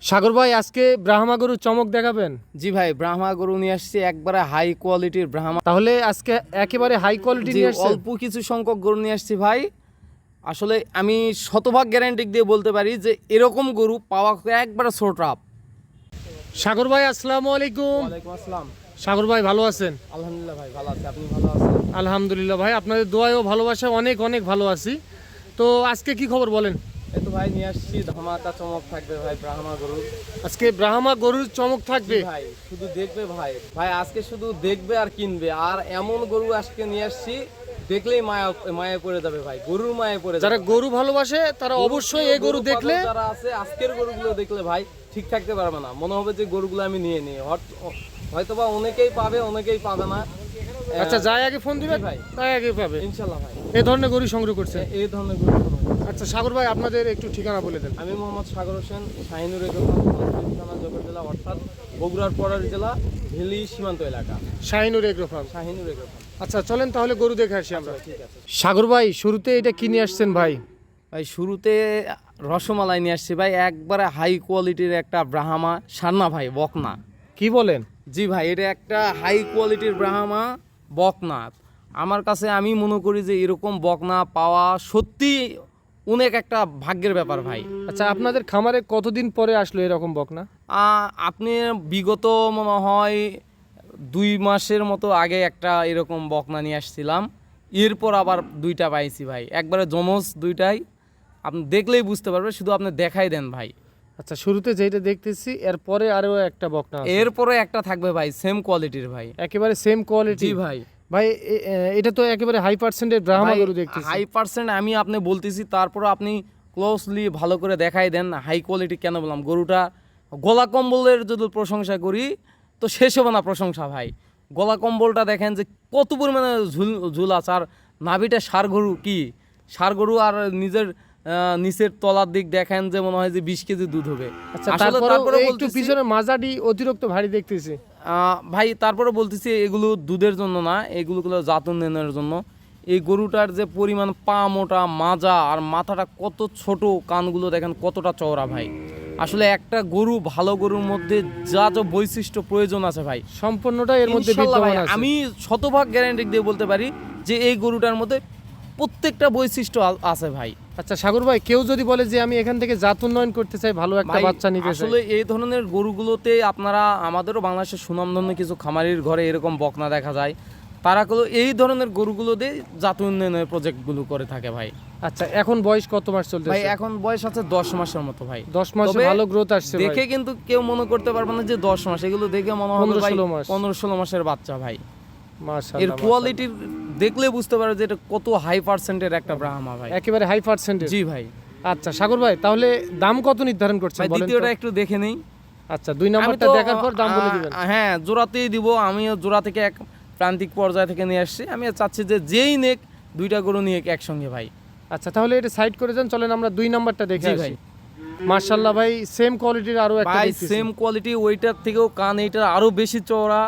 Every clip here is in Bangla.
সাগর ভাই, আজকে ব্রাহ্মা গরুর চমক দেখাবেন? জি ভাই, ব্রাহ্মা গরু নিয়ে আসছি, একবারে হাই কোয়ালিটির ব্রাহ্মা। তাহলে আজকে একেবারে হাই কোয়ালিটি জি, নিয়ে আসছেন? অল্প কিছু সংখ্যক গরু নিয়ে আসছি ভাই। আসলে আমি শতভাগ গ্যারান্টি দিয়ে বলতে পারি যে এরকম গরু পাওয়া একবারে ছোট আপ। সাগর ভাই, আসসালামু আলাইকুম। ওয়ালাইকুম আসসালাম। সাগর ভাই, ভালো আছেন? আলহামদুলিল্লাহ ভাই, ভালো আছি। আপনি ভালো আছেন? আলহামদুলিল্লাহ ভাই, আপনাদের দোয়ায় ও ভালোবাসা অনেক অনেক ভালো আছি। তো আজকে কি খবর বলেন? এই তো ভাই নিয়ে আসছি, ধামাকা চমক থাকবে ভাই ব্রাহ্মা গরু। আজকে ব্রাহ্মা গরুর চমক থাকবে? ভাই শুধু দেখবে ভাই, ভাই আজকে শুধু দেখবে আর কিনবে। আর এমন গরু আজকে নিয়ে আসছি, দেখলেই মায়া মায়া পড়ে যাবে ভাই, গরুর মায়া পড়ে যাবে। যারা গরু ভালোবাসে তারা অবশ্যই এই গরু দেখলে, যারা আছে আজকের গরুগুলো দেখলে ভাই ঠিক থাকতে পারবে না, মনে হবে যে গরুগুলো আমি নিয়ে নিই। হয়তোবা অনেকেই পাবে, অনেকেই পাবে না। আচ্ছা, যাই আগে ফোন দিবেন ভাই, তাই আগে পাবে ইনশাল্লাহ ভাই। এই ধরনের গরু সংগ্রহ করছে। এই ধরনের গরু সংগ্রহ করছি। আচ্ছা সাগর ভাই, আপনাদের একটু ঠিকানা বলে দেন। আমি মোহাম্মদ সাগর হোসেন, শাহিনুর এগ্রো থানা, যশোর জেলা, অর্থাৎ বগুড়ার পরের জেলা, হিলি সীমান্ত এলাকা। Shahinur agro farm. Shahinur agro থানা। আচ্ছা চলেন তাহলে গরু দেখে আসি আমরা। ঠিক আছে সাগর ভাই, শুরুতে এটা কি নিয়ে আসছেন ভাই? ভাই, শুরুতে রসমালাই নিয়ে আসছি ভাই, একবারে হাই কোয়ালিটির একটা ব্রাহ্মা সান্না ভাই, বকনা। কি বলেন? জি ভাই, এটা একটা হাই কোয়ালিটির ব্রাহ্মা বকনা। আমার কাছে আমি মনে করি যে এরকম বকনা পাওয়া সত্যি অনেক একটা ভাগ্যের ব্যাপার ভাই। আচ্ছা, আপনাদের খামারে কতদিন পরে আসলো এরকম বকনা? আপনি বিগত মনে হয় 2 মাসের মতো আগে একটা এরকম বকনা নিয়ে আসছিলাম, এরপর আবার 2টা পাইছি ভাই, একবারে জমজ 2টাই। আপনি দেখলেই বুঝতে পারবেন, শুধু আপনি দেখাই দেন ভাই। আচ্ছা, শুরুতে যেটা দেখতেছি এরপরে আরো একটা বকনা আছে। এরপরে একটা থাকবে ভাই, সেম কোয়ালিটির ভাই। একেবারে সেম কোয়ালিটি? জি ভাই। ভাই এটা তো একেবারে হাই পার্সেন্টের ব্রাহ্মা ভাই, গরু দেখতেছি। হাই পার্সেন্ট আমি আপনি বলতেছি, তারপর আপনি ক্লোজলি ভালো করে দেখাই দেন। হাই কোয়ালিটি কেন বললাম? গরুটা গলা কম্বলের যদি প্রশংসা করি তো শেষ হবে না প্রশংসা ভাই। গলা কম্বলটা দেখেন যে কত পরিমাণে ঝুল আছে, আর নাভিটা ষাঁড় গরু, কি ষাঁড় গরু, আর নিজের নিচের তলার দিক দেখেন যে মনে হয় যে 20 কেজি দুধ হবে। আচ্ছা, আসলে তারপরে একটু পিছনে মাজাটি অতিরিক্ত ভারী দেখতেছি। ভাই তারপরে বলতেছি, এগুলো দুধের জন্য না, এগুলো জাত উন্নয়নের জন্য। এই গরুটার যে পরিমাণ পা মোটা, মাজা, আর মাথাটা কত ছোট, কানগুলো দেখেন কতটা চওড়া ভাই। আসলে একটা গরু, ভালো গরুর মধ্যে যা যা বৈশিষ্ট্য প্রয়োজন আছে ভাই, সম্পূর্ণটা এর মধ্যে ইনশাআল্লাহ ভাই, বিদ্যমান আছে। আমি শতভাগ গ্যারান্টি দিয়ে বলতে পারি যে এই গরুটার মধ্যে প্রত্যেকটা বৈশিষ্ট্য আছে ভাই। আচ্ছা সাগর ভাই, কেউ যদি বলে যে আমি এখান থেকে জাত উন্নয়ন করতে চাই, ভালো একটা ভাই, বাচ্চা নিতে চাই, আসলে এই ধরনের গরুগুলোতে আপনারা, আমাদেরও বাংলাদেশের সুনামধন্য কিছু খামারির ঘরে এরকম বকনা দেখা যায়, তারা এই ধরনের গরুগুলো দিয়ে জাত উন্নয়নের প্রজেক্টগুলো করে থাকে ভাই। আচ্ছা, এখন বয়স কত মাস চলতেছে ভাই এখন বয়স আছে 10 মাসের মতো ভাই। 10 মাসে ভালো গ্রোথ আসছে ভাই। দেখে কিন্তু কেউ মনে করতে পারবে না যে 10 মাস, এগুলো দেখে মনে হবে ভাই 15-16 মাসের বাচ্চা ভাই। মাশাআল্লাহ, এর কোয়ালিটির দেখলে বুঝতে পারবে যে এটা কত হাই পার্সেন্টের একটা ব্রাহ্মা ভাই, একেবারে হাই পার্সেন্টেজ। জি ভাই। আচ্ছা সাগর ভাই, তাহলে দাম কত নির্ধারণ করছেন ভাই বলেন তো? দ্বিতীয়টা একটু দেখে নেই। আচ্ছা, 2 নাম্বারটা দেখার পর দাম বলে দিবেন। হ্যাঁ, জোড়াতেই দিব। আমিও জোড়া থেকে এক প্রান্তিক পর্যায় থেকে নিয়ে আসছি। আমি চাচ্ছি যে যেই নেক 2টা গরু নিয়ে একসঙ্গে ভাই। আচ্ছা, তাহলে এটা সাইড করে দেন, চলেন আমরা 2 নাম্বারটা দেখে জি আসি। ভাই। মাশাআল্লাহ ভাই, সেম কোয়ালিটির আরো একটা ভাই দেখতেছি। সেম কোয়ালিটি, ওইটার থেকেও কান এইটার আরো বেশি চওড়া।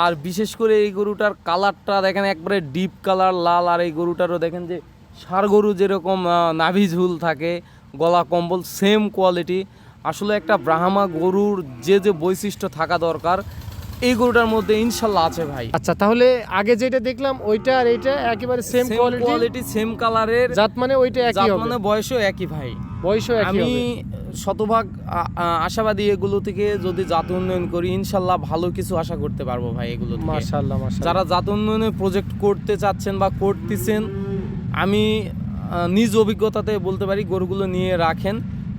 আর বিশেষ করে এই গরুটার কালারটা দেখেন একবারে ডিপ কালার লাল। আর এই গরুটারও দেখেন যে ষাঁড় গরু যেরকম নাভি ঝুল থাকে, গলা কম্বল, সেম কোয়ালিটি। আসলে একটা ব্রাহ্মা গরুর যে যে বৈশিষ্ট্য থাকা দরকার এই গরুটার মধ্যে ইনশাল্লাহ আছে ভাই। আচ্ছা, তাহলে আগে যেটা দেখলাম ওইটা আর এইটা একেবারে সেম কোয়ালিটি, সেম কালারের জাত, মানে ওইটা একই হবে, মানে বয়সও একই ভাই, বয়সও একই আমি হবে। শতভাগ আশাবাদী এগুলো থেকে যদি জাত উন্নয়ন করি ইনশাল্লাহ ভালো কিছু আশা করতে পারবো ভাই এগুলো থেকে। মাশাআল্লাহ মাশাআল্লাহ। যারা জাত উন্নয়নের প্রজেক্ট করতে চাচ্ছেন বা করতেছেন, আমি নিজ অভিজ্ঞতাতে বলতে পারি গরুগুলো নিয়ে রাখেন,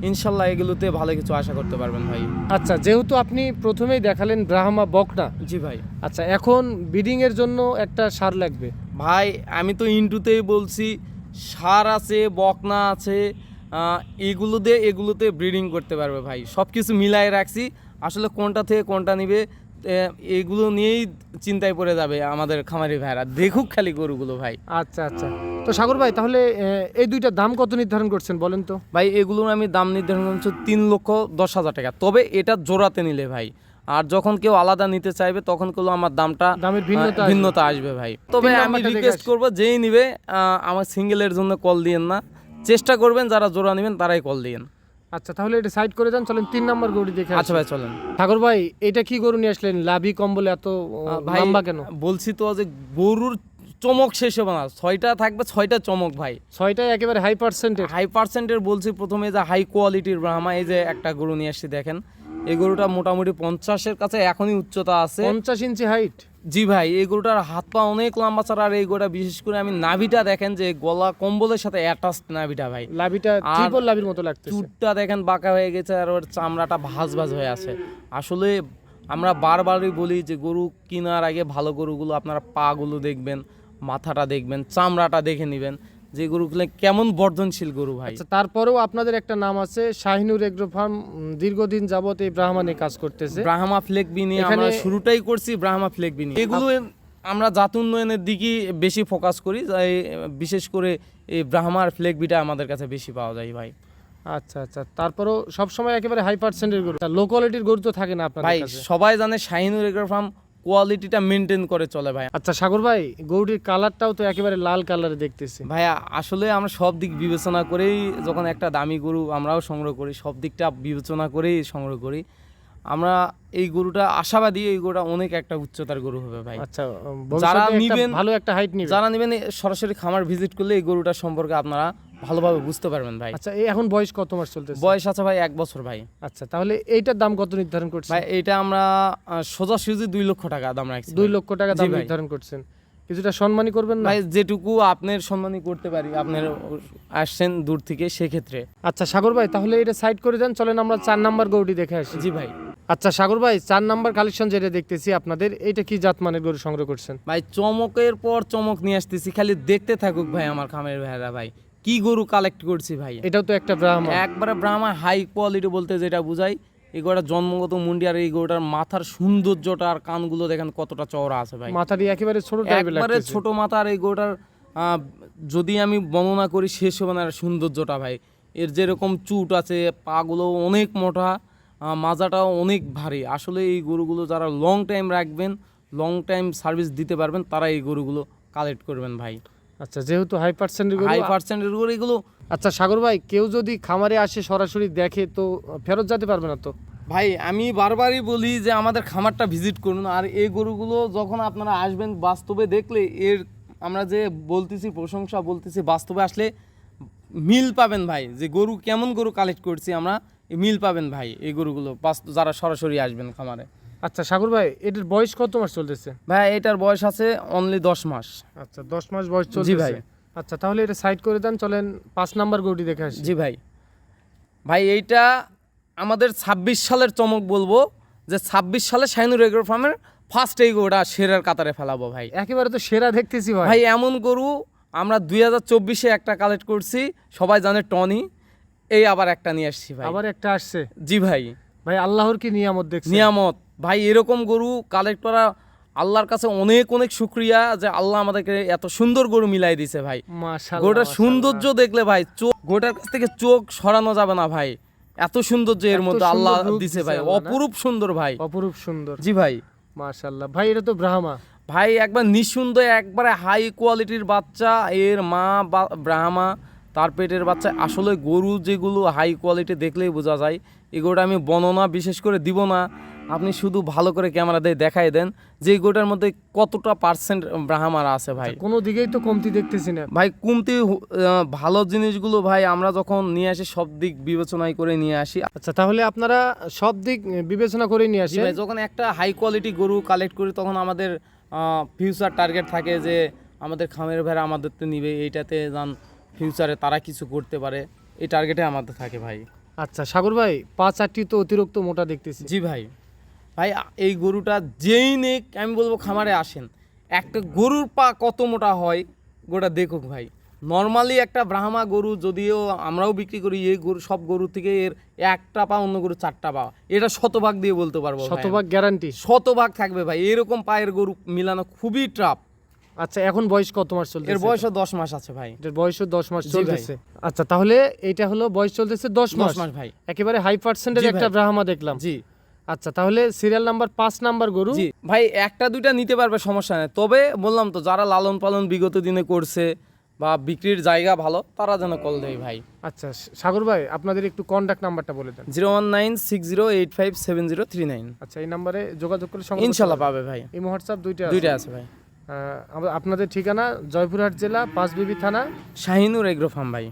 ইনশাল্লাহ এগুলোতে ভালো কিছু আশা করতে পারবেন ভাই। আচ্ছা, যেহেতু আপনি প্রথমেই দেখালেন ব্রাহ্মা বকনা, জি ভাই। আচ্ছা এখন ব্রিডিং এর জন্য একটা সার লাগবে ভাই, আমি তো ইন্টুতেই বলছি, ষাঁড় আছে, বকনা আছে, এগুলোতে ব্রিডিং করতে পারবে ভাই। সব কিছু মিলাই রাখছি, আসলে কোনটা থেকে কোনটা নিবে এগুলো নিয়েই চিন্তায় পড়ে যাবে আমাদের খামারি ভাইরা, দেখুক খালি গরুগুলো ভাই। আচ্ছা আচ্ছা, তো সাগর ভাই, তাহলে এই দুইটা দাম কত নির্ধারণ করছেন বলেন তো? ভাই এগুলোর আমি দাম নির্ধারণ করছি 3,10,000 টাকা, তবে এটা জোড়াতে নিলে ভাই। আর যখন কেউ আলাদা নিতে চাইবে তখন কেউ আমার দামের ভিন্নতা আসবে ভাই। তবে আমি রিকোয়েস্ট করবো, যেই নিবে আমার সিঙ্গেলের জন্য কল দিয়েন না, চেষ্টা করবেন যারা জোড়া নেবেন তারাই কল দিয়েন। আচ্ছা তাহলে এটা সাইড করে দেন, চলেন 3 নাম্বার গরুটি দেখে আচ্ছা ভাই চলেন। ঠাকুর ভাই এটা কি গরু নিয়ে আসলেন? লাভি কম্বল এত ভাই লম্বা কেন? বলছি তো যে গরুর চমক শেষ হবে না, 6টা থাকবে 6টা চমক ভাই। 6টাই একেবারে হাই পার্সেন্টের। হাই পার্সেন্টের বলছি প্রথমে যে হাই কোয়ালিটির ব্রাহ্মা। এই যে একটা গরু নিয়ে আসছি দেখেন, এই গরুটা মোটামুটি 50-এর কাছে এখনই উচ্চতা আছে। 50 ইঞ্চি হাইট। জি ভাই, এই গরুটার হাত পা অনেক লম্বা ছাড়া। আর এই গরুটা বিশেষ করে আমি নাভিটা দেখেন যে গলা কম্বলের সাথে অ্যাটাচড নাভিটা ভাই। লাভিটা ট্রিপল লাভির মতো লাগতেছে। চুটটা দেখেন বাঁকা হয়ে গেছে আর ওর চামড়াটা ভাঁজ ভাঁজ হয়ে আছে। আসলে আমরা বারবারই বলি যে গরু কেনার আগে ভালো গরুগুলো আপনারা পাগুলো দেখবেন, মাথাটা দেখবেন, চামড়াটা দেখে নেবেন যে গরুগুলো কেমন বর্ধনশীল গরু ভাই। আচ্ছা তারপরেও আপনাদের একটা নাম আছে শাহিনুর এগ্রো ফার্ম, দীর্ঘদিন যাবত এই ব্রাহ্মা নিয়ে কাজ করতেছে। ব্রাহ্মা ফ্লেগবি নিয়ে আমরা এখানে- শুরুটাই করছি, ব্রাহ্মা ফ্লেগবি নিয়ে। এগুলো আমরা জাত উন্নয়নের দিকে বেশি ফোকাস করি, তাই বিশেষ করে এই ব্রাহ্মার ফ্লেগবিটা আমাদের কাছে বেশি পাওয়া যায় ভাই। আচ্ছা আচ্ছা, তারপরেও সবসময় একেবারে হাই পার্সেন্টের গরু, লো কোয়ালিটির গরু তো থাকে না আপনাদের ভাই কাছে। সবাই জানে শাহিনুর এগ্রো ফার্ম কোয়ালিটিটা মেনটেন করে চলে ভাই। আচ্ছা সাগর ভাই, গরুটির কালারটাও তো একেবারে লাল কালারে দেখতেছি। ভাইয়া আসলে আমরা সব দিক বিবেচনা করেই যখন একটা দামি গরু আমরাও সংগ্রহ করি, সব দিকটা বিবেচনা করেই সংগ্রহ করি। আমরা এই গরুটা আশাবাদী, এই গরুটা অনেক একটা উচ্চতার গরু হবে ভাই। আচ্ছা যারা ভবিষ্যতে একটা নিবেন, ভালো একটা হাইট নিবে। যারা নেবেন সরাসরি খামার ভিজিট করলে এই গরুটার সম্পর্কে আপনারা ভালোভাবে বুঝতে পারবেন ভাই। আচ্ছা এই এখন বয়স কত মাস চলতেছে? বয়স আছে ভাই 1 বছর ভাই। আচ্ছা তাহলে এইটার দাম কত নির্ধারণ করছেন? ভাই এইটা আমরা সোজাসুজি 2 লক্ষ টাকা দাম রাখছি 2 ভাই। লক্ষ টাকা জি দাম ভাই। নির্ধারণ করছেন, কিছুটা সম্মানী করবেন না? ভাই যেটুকু আপনার সম্মানই করতে পারি, আপনার আসছেন দূর থেকে সেক্ষেত্রে। আচ্ছা সাগর ভাই তাহলে এটা সাইড করে দেন, চলেন আমরা 4 নাম্বার গরুটি দেখে আসি। জি ভাই। আচ্ছা সাগর ভাই 4 নাম্বার কালেকশন যেটা দেখতেছি আপনাদের, এইটা কি জাত মানের গরু সংগ্রহ করছেন? ভাই চমকের পর চমক নিয়ে আসতেছি, খালি দেখতে থাকুক ভাই আমার খামের ভাইরা ভাই কি গরু কালেক্ট করছি ভাই। এটাও তো একটা ব্রাহ্মা। একবারে ব্রাহ্মা হাই কোয়ালিটি বলতে যেটা বুঝাই, এই গরুটা জন্মগত মুন্ডি। আর এই গরুটার মাথার সৌন্দর্যটা আর কানগুলো দেখেন কতটা চওড়া আছে ভাই, মাথাটি একেবারে ছোট টাইপের একবারে লাগতেছে। ছোট মাথা। আর এই গরুটার যদি আমি বর্ণনা করি শেষ হবে না সৌন্দর্যটা ভাই। এর যেরকম চুট আছে, পাগুলো অনেক মোটা, মাজাটাও অনেক ভারী। আসলে এই গরুগুলো যারা লং টাইম রাখবেন, লং টাইম সার্ভিস দিতে পারবেন, তারা এই গরুগুলো কালেক্ট করবেন ভাই। আচ্ছা যেহেতু হাই পার্সেন্টের গরু। হাই পার্সেন্টের গরু এগুলো। আচ্ছা সাগর ভাই, কেউ যদি খামারে আসে সরাসরি দেখে তো ফেরত যেতে পারবে না তো? ভাই আমি বারবারই বলি যে আমাদের খামারটা ভিজিট করুন। আর এই গরুগুলো যখন আপনারা আসবেন বাস্তবে দেখলে, এর আমরা যে বলতেছি প্রশংসা বলতেছি, বাস্তবে আসলে মিল পাবেন ভাই। যে গরু কেমন গরু কালেক্ট করছি আমরা, মিল পাবেন ভাই এই গরুগুলো যারা সরাসরি আসবেন খামারে। আচ্ছা সাগর ভাই, এটার বয়স কত মাস চলতেছে? ভাই এটার বয়স আছে অনলি 10 মাস। আচ্ছা 10 মাস বয়স চলতেছে। জি ভাই। আচ্ছা তাহলে এটা সাইড করে দেন, চলেন 5 নাম্বার গরুটি দেখে আসি। জি ভাই। ভাই এইটা আমাদের 26 সালের চমক বলবো, যে 26 সালে শাহিনুর এগ্রো ফার্মের ফার্স্ট এই গরুটা সেরার কাতারে ফেলাবো ভাই। একেবারে তো সেরা দেখতেছি ভাই। ভাই এমন গরু আমরা 2024-এ একটা কালেক্ট করছি, সবাই জানে টনি, এই আবার একটা নিয়ে আসছি ভাই। আবার একটা আসছে। জি ভাই। ভাই আল্লাহর কি নিয়ামত দেখছেন। নিয়ামত ভাই, এরকম গরু কালেক্ট করা আল্লাহর কাছে অনেক অনেক শুক্রিয়া যে আল্লাহ আমাদেরকে এত সুন্দর গরু মিলাই দিছে ভাই। মাশাআল্লাহ। গরুটার সৌন্দর্য দেখলে ভাই গরুটার কাছ থেকে চোখ সরানো যাবে না ভাই, এত সৌন্দর্য এর এত মধ্যে সুন্দর আল্লাহ রূপ দিছে দিছে ভাই, আল্লাহ না? অপরূপ সুন্দর ভাই। অপরূপ সুন্দর। জি ভাই। মাশাআল্লাহ ভাই, এটা তো ব্রাহ্মা। ভাই একবার নিঃসন্দেহে একবারে হাই কোয়ালিটির বাচ্চা, এর মা ব্রাহ্মা, তার পেটের বাচ্চা। আসলে গরু যেগুলো হাই কোয়ালিটি দেখলেই বোঝা যায়। এগুলোটা আমি বর্ণনা বিশেষ করে দিব না, আপনি শুধু ভালো করে ক্যামেরা দিয়ে দেখাই দেন যে এই গরুটার মধ্যে কতটা পার্সেন্ট ব্রাহ্মারা আছে ভাই। কোনো দিকেই তো কমতি দেখতেছি না ভাই কমতি ভালো জিনিসগুলো ভাই আমরা যখন নিয়ে আসি সব দিক বিবেচনায় করে নিয়ে আসি। আচ্ছা তাহলে আপনারা সব দিক বিবেচনা করে নিয়ে জি আসেন। ভাই, যখন একটা হাই কোয়ালিটি গরু কালেক্ট করি তখন আমাদের ফিউচার টার্গেট থাকে যে আমাদের খামের ভাইরা আমাদের তো নিবে, এইটাতে যান ফিউচারে তারা কিছু করতে পারে, এই টার্গেটে আমাদের থাকে ভাই। আচ্ছা সাগর ভাই, 5-8টি তো অতিরিক্ত মোটা দেখতেছি। জি ভাই। ভাই এই গরুটা যেই নেক আমি বলবো খামারে আসেন, একটা গরুর পা কত মোটা হয় গোটা দেখুক ভাই। নর্মালি একটা ব্রাহ্মা গরু যদিও আমরাও বিক্রি করি, এই গরু সব গরু থেকে এর একটা পা অন্য গরু 4টা পা, এটা শতভাগ দিয়ে বলতে পারবো ভাই। শতভাগ গ্যারান্টি। শতভাগ থাকবে ভাই, এরকম পায়ের গরু মিলানো খুবই ট্রাপ। আচ্ছা এখন বয়স কত মাস চলতেছে? এর বয়সও 10 মাস আছে ভাই। এর বয়সও 10 মাস জি ভাই। চলতেছে। আচ্ছা তাহলে এইটা হলো বয়স চলতেছে 10 10 মাস মাস ভাই। একেবারে হাই পার্সেন্টের জি একটা ভাই। ব্রাহ্মা দেখলাম। জি। আচ্ছা তাহলে সিরিয়াল নাম্বার 5 নাম্বার গরু। জি ভাই, একটা দুইটা নিতে পারবে সমস্যা নেই, তবে বললাম তো যারা লালন পালন বিগত দিনে করছে বা বিক্রির জায়গা ভালো তারা যেন কল দেয় ভাই। আচ্ছা সাগর ভাই, আপনাদের একটু কন্ট্যাক্ট নাম্বারটা বলে দেন। 01960857039। আচ্ছা, এই নাম্বারে যোগাযোগ করে সংগ্রহ করতে ইনশাল্লাহ পারবেন। পাবে ভাই, এই হোয়াটসঅ্যাপ দুইটা দুইটা আছে ভাই। আপনাদের ঠিকানা জয়পুরহাট জেলা পাঁচবিবি থানা। শাহিনুর এগ্রো ফার্ম ভাই।